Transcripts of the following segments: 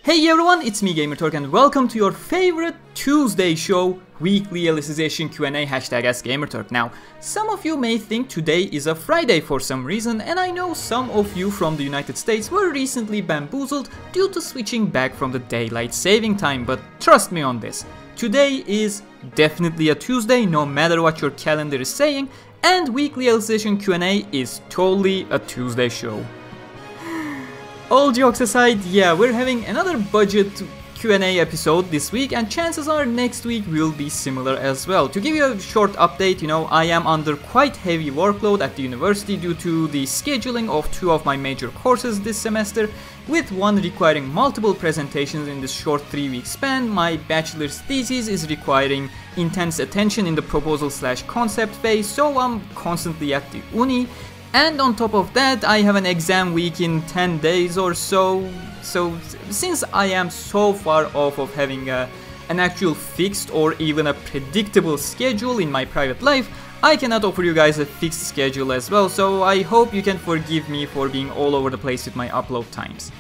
Hey everyone, it's me Gamerturk and welcome to your favorite Tuesday show, Weekly Alicization Q&A #AskGamerturk. Now, some of you may think today is a Friday for some reason, and I know some of you from the United States were recently bamboozled due to switching back from the daylight saving time, but trust me on this, today is definitely a Tuesday no matter what your calendar is saying, and Weekly Alicization Q&A is totally a Tuesday show. All jokes aside, yeah, we're having another budget Q&A episode this week, and chances are next week will be similar as well. To give you a short update, I am under quite heavy workload at the university due to the scheduling of two of my major courses this semester, with one requiring multiple presentations in this short 3-week span. My bachelor's thesis is requiring intense attention in the proposal/concept phase, so I'm constantly at the uni. And on top of that, I have an exam week in 10 days or so. So since I am so far off of having an actual fixed or even a predictable schedule in my private life, I cannot offer you guys a fixed schedule as well. So I hope you can forgive me for being all over the place with my upload times.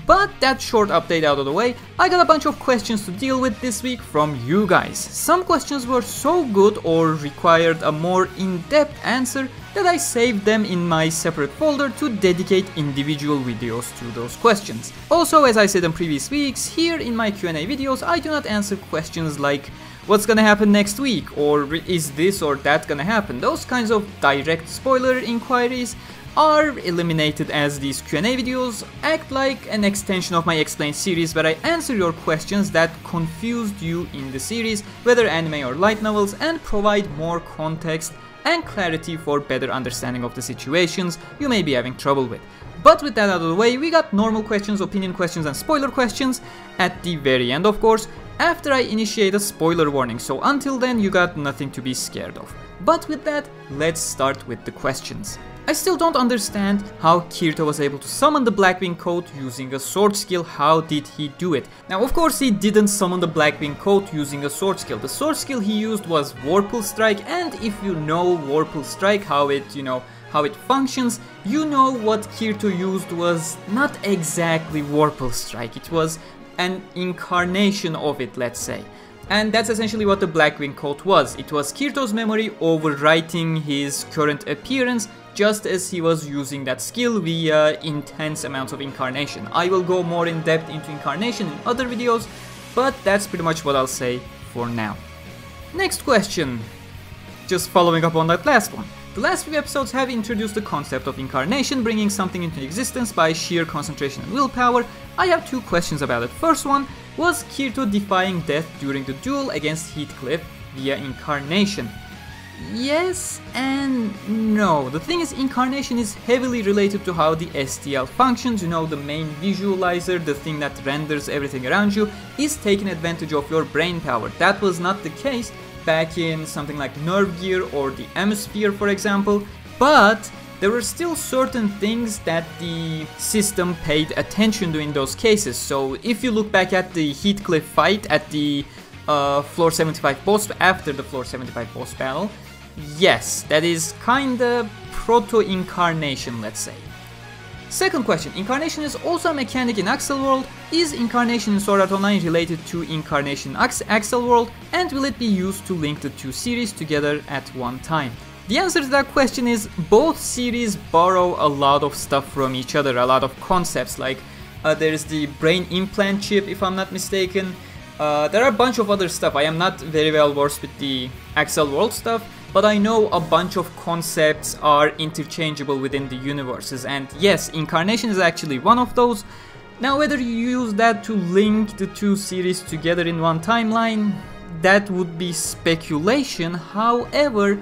But that short update out of the way, I got a bunch of questions to deal with this week from you guys. Some questions were so good or required a more in-depth answer that I saved them in my separate folder to dedicate individual videos to those questions. Also, as I said in previous weeks, here in my Q&A videos I do not answer questions like what's gonna happen next week or is this or that gonna happen. Those kinds of direct spoiler inquiries are eliminated, as these Q&A videos act like an extension of my Explain series where I answer your questions that confused you in the series, whether anime or light novels, and provide more context and clarity for better understanding of the situations you may be having trouble with. But with that out of the way, we got normal questions, opinion questions, and spoiler questions at the very end, of course, after I initiate a spoiler warning, so until then you got nothing to be scared of. But with that, let's start with the questions. I still don't understand how Kirito was able to summon the Blackwing Coat using a sword skill. How did he do it? Now, of course, he didn't summon the Blackwing Coat using a sword skill. The sword skill he used was Vorpal Strike, and if you know Vorpal Strike, how it functions, you know what Kirito used was not exactly Vorpal Strike. It was an incarnation of it, let's say. And that's essentially what the Blackwing Coat was. It was Kirito's memory overwriting his current appearance just as he was using that skill via intense amounts of incarnation. I will go more in depth into incarnation in other videos, but that's pretty much what I'll say for now. Next question. Just following up on that last one. The last few episodes have introduced the concept of incarnation, bringing something into existence by sheer concentration and willpower. I have two questions about it. First one, was Kirito defying death during the duel against Heathcliff via incarnation? Yes and no. The thing is, incarnation is heavily related to how the STL functions. The main visualizer, the thing that renders everything around you, is taking advantage of your brain power. That was not the case back in something like Nerve Gear or the Hemisphere, for example, but there were still certain things that the system paid attention to in those cases. So if you look back at the Heathcliff fight at the Floor 75 boss, after the Floor 75 boss battle, yes, that is kinda proto-incarnation, let's say. Second question, incarnation is also a mechanic in Accel World. Is incarnation in Sword Art Online related to incarnation in Accel World, and will it be used to link the two series together at one time? The answer to that question is both series borrow a lot of stuff from each other, a lot of concepts, like there's the brain implant chip, if I'm not mistaken. There are a bunch of other stuff. I am not very well versed with the Accel World stuff, but I know a bunch of concepts are interchangeable within the universes, and yes, incarnation is actually one of those. Now, whether you use that to link the two series together in one timeline, that would be speculation. However,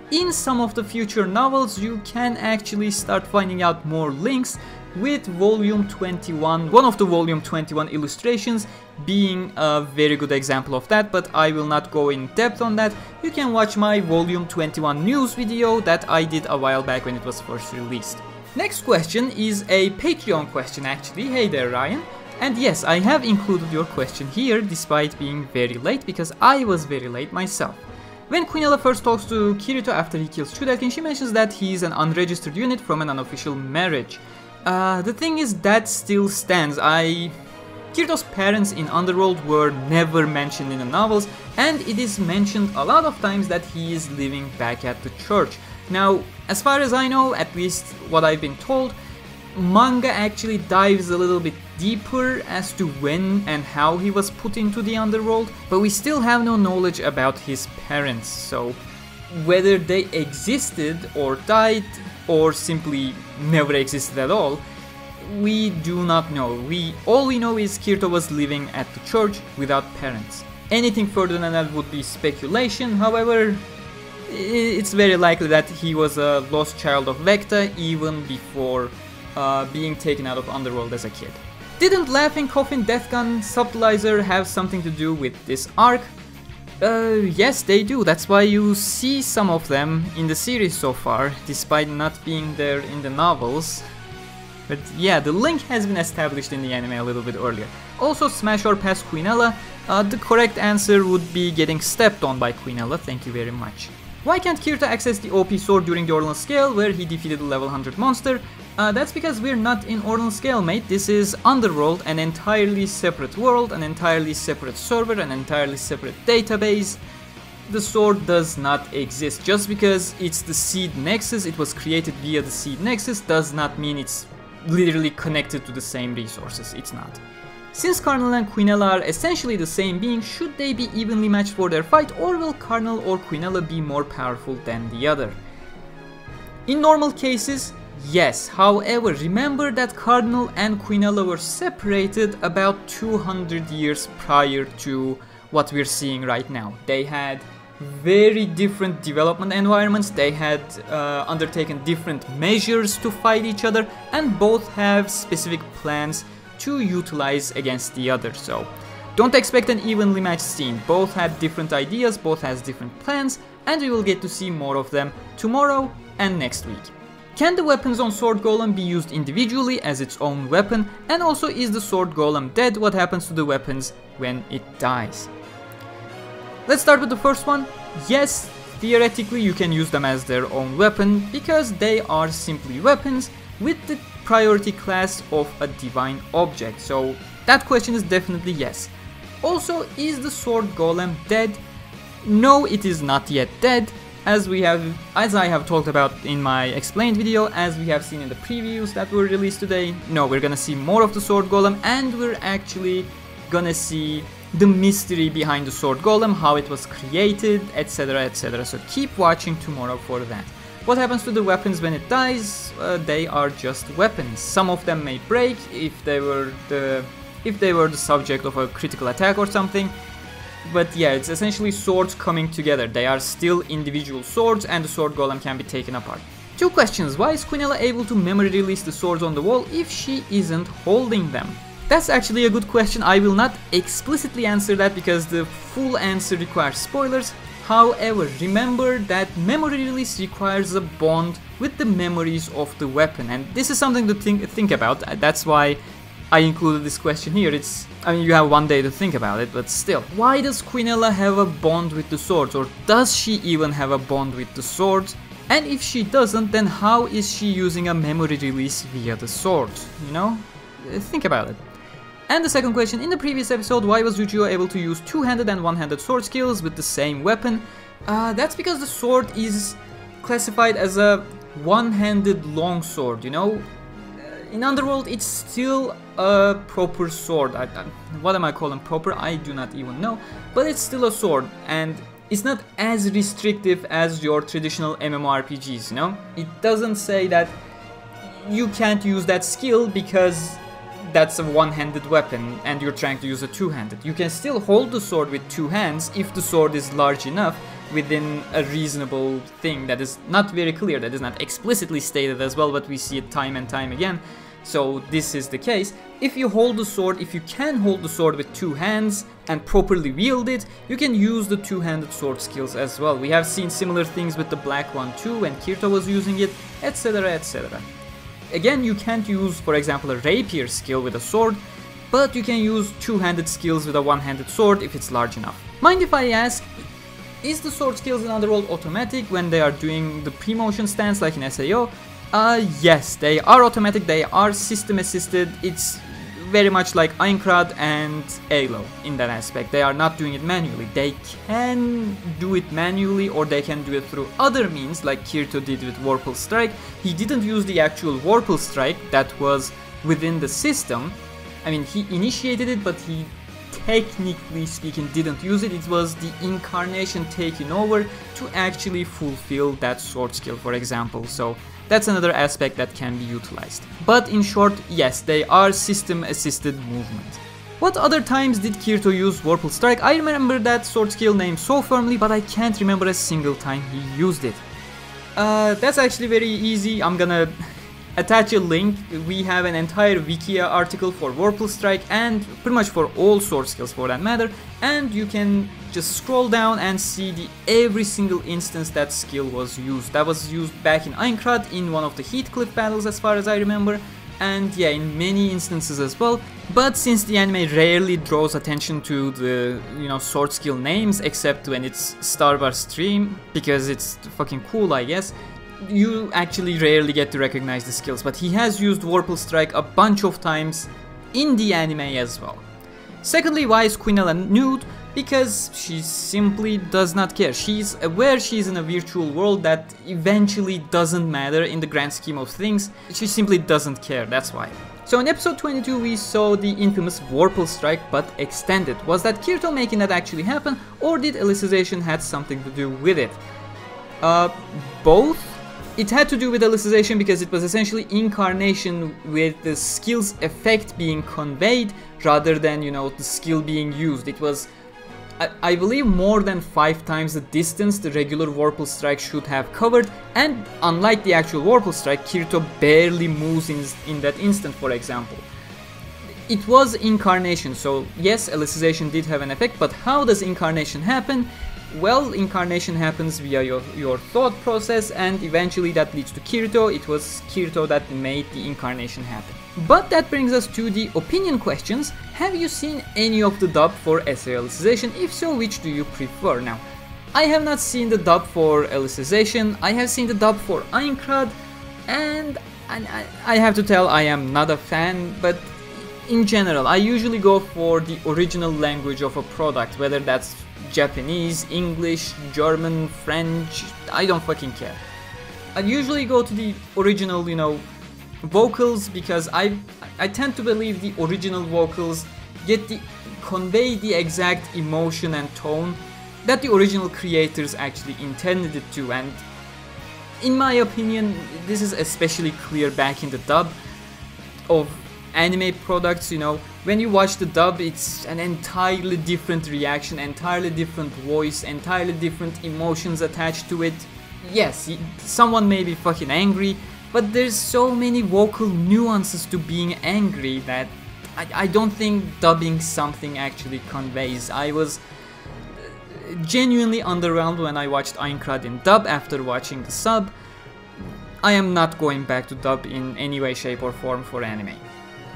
in some of the future novels, you can actually start finding out more links, with Volume 21, one of the Volume 21 illustrations being a very good example of that, but I will not go in depth on that. You can watch my Volume 21 news video that I did a while back when it was first released. Next question is a Patreon question actually. Hey there, Ryan. And yes, I have included your question here despite being very late, because I was very late myself. When Quenelle first talks to Kirito after he kills Chudelkin, she mentions that he is an unregistered unit from an unofficial marriage. The thing is, that still stands. Kiritos' parents in Underworld were never mentioned in the novels, and it is mentioned a lot of times that he is living back at the church. Now, as far as I know, at least what I've been told, manga actually dives a little bit deeper as to when and how he was put into the Underworld, but we still have no knowledge about his parents, so whether they existed or died or simply never existed at all, we do not know. All we know is Kirito was living at the church without parents. Anything further than that would be speculation, however, it's very likely that he was a lost child of Vecta even before being taken out of Underworld as a kid. Didn't Laughing Coffin Defcon Subtilizer have something to do with this arc? Yes, they do. That's why you see some of them in the series so far, despite not being there in the novels. But yeah, the link has been established in the anime a little bit earlier. Also, smash or pass Quenelle. The correct answer would be getting stepped on by Quenelle, thank you very much. Why can't Kirito access the OP sword during the Ordinal Scale, where he defeated the level 100 monster? That's because we're not in Ordinal Scale, mate. This is Underworld, an entirely separate world, an entirely separate server, an entirely separate database. The sword does not exist. Just because it's the Seed Nexus, it was created via the Seed Nexus, does not mean it's literally connected to the same resources. It's not. Since Cardinal and Quenelle are essentially the same being, should they be evenly matched for their fight, or will Cardinal or Quenelle be more powerful than the other? In normal cases, yes. However, remember that Cardinal and Quenelle were separated about 200 years prior to what we're seeing right now. They had very different development environments, they had undertaken different measures to fight each other, and both have specific plans to utilize against the other, so don't expect an evenly matched scene. Both had different ideas, both has different plans, and we will get to see more of them tomorrow and next week. Can the weapons on Sword Golem be used individually as its own weapon, and also is the Sword Golem dead? What happens to the weapons when it dies? Let's start with the first one. Yes, theoretically you can use them as their own weapon because they are simply weapons with the priority class of a divine object, so that question is definitely yes. Also, is the Sword Golem dead? No, it is not yet dead, as I have talked about in my explained video, as we have seen in the previews that were released today. No, we're gonna see more of the Sword Golem, and we're actually gonna see the mystery behind the Sword Golem, how it was created, etc, etc, so keep watching tomorrow for that. What happens to the weapons when it dies? They are just weapons. Some of them may break if they were the subject of a critical attack or something. But yeah, it's essentially swords coming together. They are still individual swords, and the Sword Golem can be taken apart. Two questions. Why is Quenelle able to memory release the swords on the wall if she isn't holding them? That's actually a good question. I will not explicitly answer that because the full answer requires spoilers. However, remember that memory release requires a bond with the memories of the weapon, and this is something to think about. That's why I included this question here. I mean, you have one day to think about it, but still. Why does Quenelle have a bond with the swords, or does she even have a bond with the swords? And if she doesn't, then how is she using a memory release via the swords? You know? Think about it. And the second question, in the previous episode, why was Yu-Gi-Oh able to use two-handed and one-handed sword skills with the same weapon? That's because the sword is classified as a one-handed long sword, you know? In Underworld, it's still a proper sword. What am I calling proper? I do not even know. But it's still a sword, and it's not as restrictive as your traditional MMORPGs, you know? It doesn't say that you can't use that skill because that's a one-handed weapon and you're trying to use a two-handed. You can still hold the sword with two hands if the sword is large enough within a reasonable thing that is not very clear, that is not explicitly stated as well, but we see it time and time again. So this is the case. If you hold the sword, if you can hold the sword with two hands and properly wield it, you can use the two-handed sword skills as well. We have seen similar things with the black one too when Kirito was using it, etc, etc. Again, you can't use, for example, a rapier skill with a sword, but you can use two-handed skills with a one-handed sword if it's large enough. Mind if I ask, is the sword skills in Underworld automatic when they are doing the pre-motion stance like in SAO? Yes, they are automatic, they are system assisted. It's very much like Aincrad and Alo in that aspect. They are not doing it manually. They can do it manually, or they can do it through other means, like Kirito did with Vorpal Strike. He didn't use the actual Vorpal Strike that was within the system. I mean, he initiated it, but he technically speaking didn't use it. It was the Incarnation taking over to actually fulfill that sword skill, for example. So that's another aspect that can be utilized. But in short, yes, they are system assisted movement. What other times did Kirito use Vorpal Strike? I remember that sword skill name so firmly, but I can't remember a single time he used it. That's actually very easy. I'm gonna attach a link. We have an entire Wikia article for Vorpal Strike and pretty much for all sword skills for that matter, and you can just scroll down and see every single instance that skill was used. That was used back in Aincrad in one of the Heathcliff battles as far as I remember, and yeah, in many instances as well. But since the anime rarely draws attention to the sword skill names except when it's Starburst stream, because it's fucking cool, I guess, you actually rarely get to recognize the skills. But he has used Vorpal Strike a bunch of times in the anime as well. Secondly, why is Quenelle a nude? Because she simply does not care. She's aware she's in a virtual world that eventually doesn't matter in the grand scheme of things. She simply doesn't care, that's why. So in episode 22 we saw the infamous Vorpal Strike, but extended. Was that Kirito making that actually happen, or did Alicization had something to do with it? Both. It had to do with Alicization because it was essentially Incarnation with the skill's effect being conveyed rather than, the skill being used. It was, I believe, more than 5 times the distance the regular Vorpal Strike should have covered, and unlike the actual Vorpal Strike, Kirito barely moves in that instant, for example. It was Incarnation, so yes, Alicization did have an effect, but how does Incarnation happen? Well, Incarnation happens via your thought process, and eventually that leads to Kirito. It was Kirito that made the Incarnation happen. But that brings us to the opinion questions. Have you seen any of the dub for SAO Alicization? If so, which do you prefer? Now, I have not seen the dub for Alicization. I have seen the dub for Aincrad, and I have to tell I am not a fan, but in general, I usually go for the original language of a product, whether that's Japanese, English, German, French, I don't fucking care. I usually go to the original, vocals, because I tend to believe the original vocals convey the exact emotion and tone that the original creators actually intended it to, and in my opinion, this is especially clear back in the dub of anime products. When you watch the dub, it's an entirely different reaction, entirely different voice, entirely different emotions attached to it. Yes, someone may be fucking angry, but there's so many vocal nuances to being angry that I don't think dubbing something actually conveys. I was genuinely underwhelmed when I watched Aincrad in dub after watching the sub. I am not going back to dub in any way, shape or form for anime.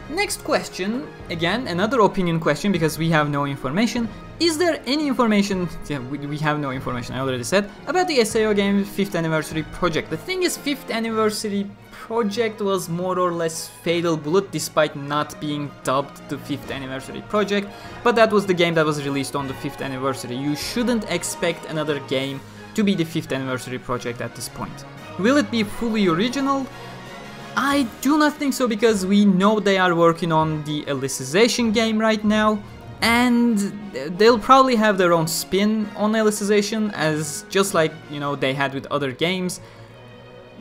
Next question, again another opinion question because we have no information. Is there any information, yeah, we have no information, I already said, about the SAO game 5th anniversary project? The thing is, 5th anniversary project was more or less Fatal Bullet despite not being dubbed the 5th anniversary project, but that was the game that was released on the 5th anniversary. You shouldn't expect another game to be the 5th anniversary project at this point. Will it be fully original? I do not think so, because we know they are working on the Alicization game right now, and they'll probably have their own spin on Alicization, as just like they had with other games.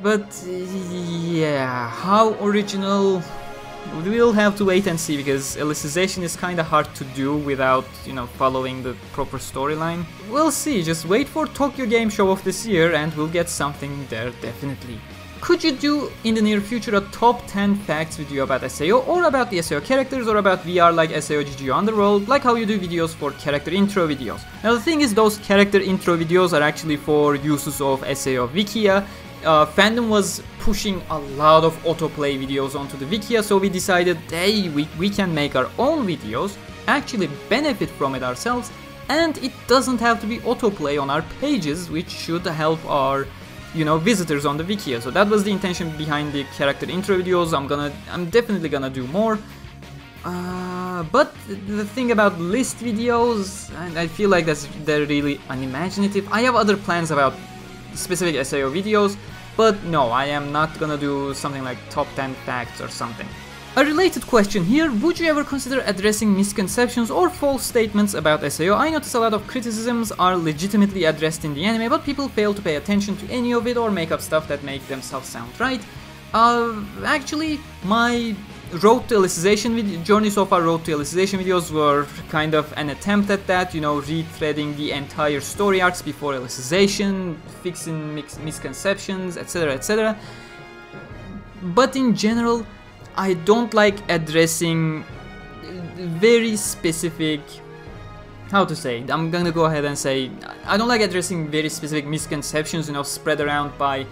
But yeah, how original? We'll have to wait and see, because Alicization is kinda hard to do without following the proper storyline. We'll see, just wait for Tokyo Game Show of this year and we'll get something there definitely. Could you do in the near future a top 10 facts video about SAO, or about the SAO characters, or about VR like SAO GG Underworld, like how you do videos for character intro videos? Now the thing is, those character intro videos are actually for uses of SAO Wikia. Fandom was pushing a lot of autoplay videos onto the Wikia, so we decided, hey, we can make our own videos, actually benefit from it ourselves, and it doesn't have to be autoplay on our pages, which should help our visitors on the Wikia. So that was the intention behind the character intro videos. I'm definitely gonna do more. But the thing about list videos, and I feel like they're really unimaginative. I have other plans about specific SAO videos, but no, I am not gonna do something like top 10 facts or something. A related question here, would you ever consider addressing misconceptions or false statements about SAO? I notice a lot of criticisms are legitimately addressed in the anime, but people fail to pay attention to any of it or make up stuff that make themselves sound right. Actually, my Road to Alicization journey so far, Road to Alicization videos were kind of an attempt at that, you know, retreading the entire story arcs before Alicization, fixing misconceptions, etc, etc. But in general, I don't like addressing very specific, how to say, I'm gonna go ahead and say, I don't like addressing very specific misconceptions, you know, spread around by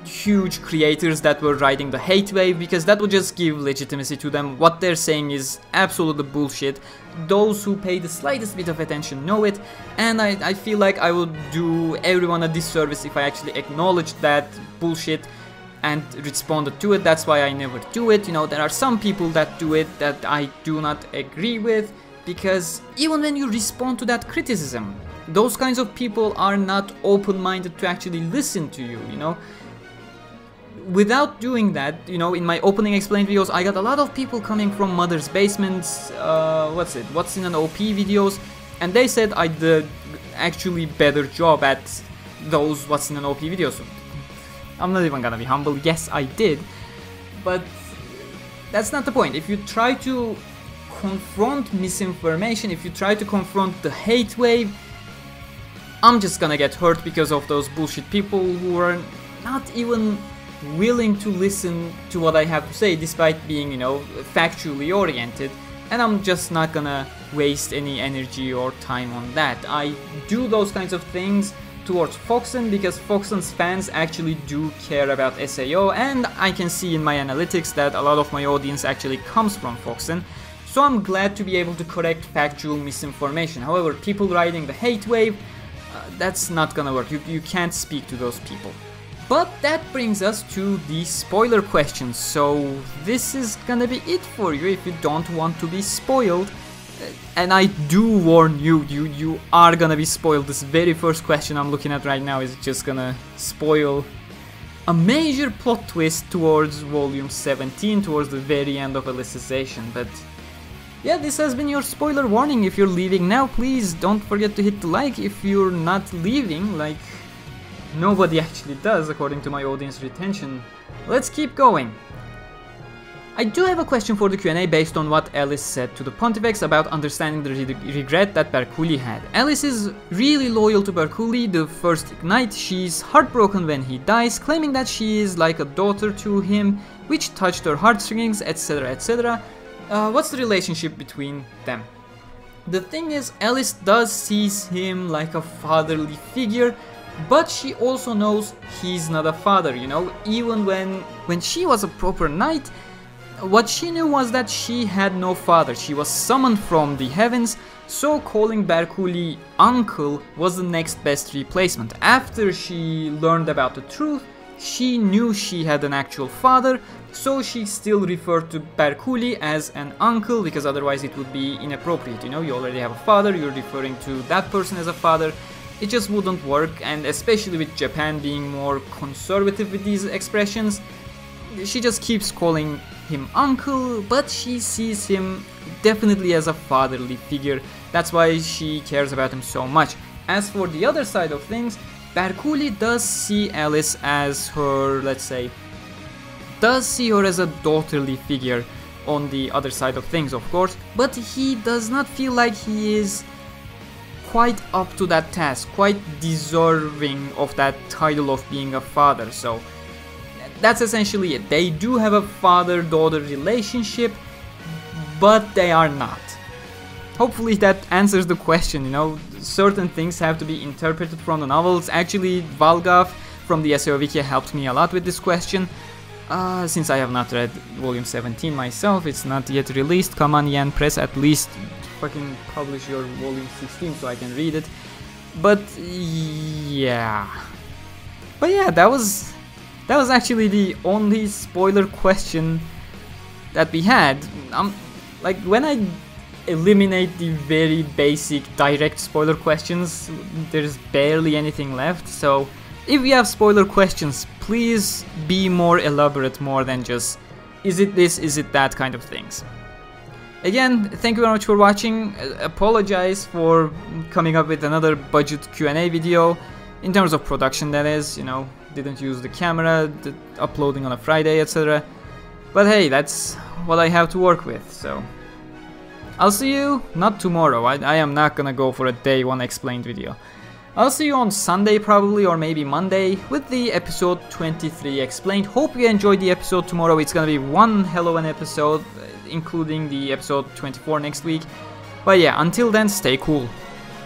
huge creators that were riding the hate wave, because that would just give legitimacy to them. What they're saying is absolutely bullshit. Those who pay the slightest bit of attention know it, and I feel like I would do everyone a disservice if I actually acknowledged that bullshit and responded to it. That's why I never do it. You know, there are some people that do it that I do not agree with, because even when you respond to that criticism, those kinds of people are not open-minded to actually listen to you, you know. Without doing that, you know, in my opening explained videos, I got a lot of people coming from Mother's Basements, what's in an OP videos, and they said I did actually better job at those what's in an OP videos. I'm not even gonna be humble, yes I did, but that's not the point. If you try to confront misinformation, if you try to confront the hate wave, I'm just gonna get hurt because of those bullshit people who are not even willing to listen to what I have to say, despite being, you know, factually oriented, and I'm just not gonna waste any energy or time on that. I do those kinds of things towards Foxen because Foxen's fans actually do care about SAO, and I can see in my analytics that a lot of my audience actually comes from Foxen, so I'm glad to be able to correct factual misinformation. However, people riding the hate wave, that's not gonna work. You can't speak to those people. But that brings us to the spoiler questions, so this is gonna be it for you if you don't want to be spoiled. And I do warn you, you are gonna be spoiled. This very first question I'm looking at right now is just gonna spoil a major plot twist towards volume 17, towards the very end of Alicization. But yeah, this has been your spoiler warning. If you're leaving now, please don't forget to hit the like. If you're not leaving, like nobody actually does according to my audience retention, let's keep going. I do have a question for the Q&A based on what Ellis said to the Pontifex about understanding the regret that Berkuli had. Ellis is really loyal to Berkuli, the first Ignite. She's heartbroken when he dies, claiming that she is like a daughter to him, which touched her heartstrings, etc, etc. What's the relationship between them? The thing is, Ellis does see him like a fatherly figure, but she also knows he's not a father, you know. Even when she was a proper knight, what she knew was that she had no father. She was summoned from the heavens, so calling Berkuli uncle was the next best replacement. After she learned about the truth, she knew she had an actual father, so she still referred to Berkuli as an uncle, because otherwise it would be inappropriate, you know. You already have a father, you're referring to that person as a father. It just wouldn't work, and especially with Japan being more conservative with these expressions, she just keeps calling him uncle, but she sees him definitely as a fatherly figure. That's why she cares about him so much. As for the other side of things, Berkuli does see Alice as her, let's say, does see her as a daughterly figure on the other side of things, of course, but he does not feel like he is quite up to that task, quite deserving of that title of being a father. So that's essentially it. They do have a father-daughter relationship, but they are not. Hopefully that answers the question, you know. Certain things have to be interpreted from the novels. Actually, Valgav from the SAO Wiki helped me a lot with this question. Since I have not read volume 17 myself, it's not yet released. Come on, Yan Press, at least fucking publish your volume 16 so I can read it. But yeah, that was actually the only spoiler question that we had. like when I eliminate the very basic direct spoiler questions, there's barely anything left. So if you have spoiler questions, please be more elaborate, more than just is it this, is it that kind of things. Again, thank you very much for watching. Apologize for coming up with another budget Q&A video. In terms of production, that is, you know, didn't use the camera, uploading on a Friday, etc. But hey, that's what I have to work with, so I'll see you, not tomorrow, I am not gonna go for a day one explained video. I'll see you on Sunday probably, or maybe Monday, with the episode 23 explained. Hope you enjoyed the episode tomorrow. It's gonna be one hell of an episode, including the episode 24 next week. But yeah, until then, stay cool.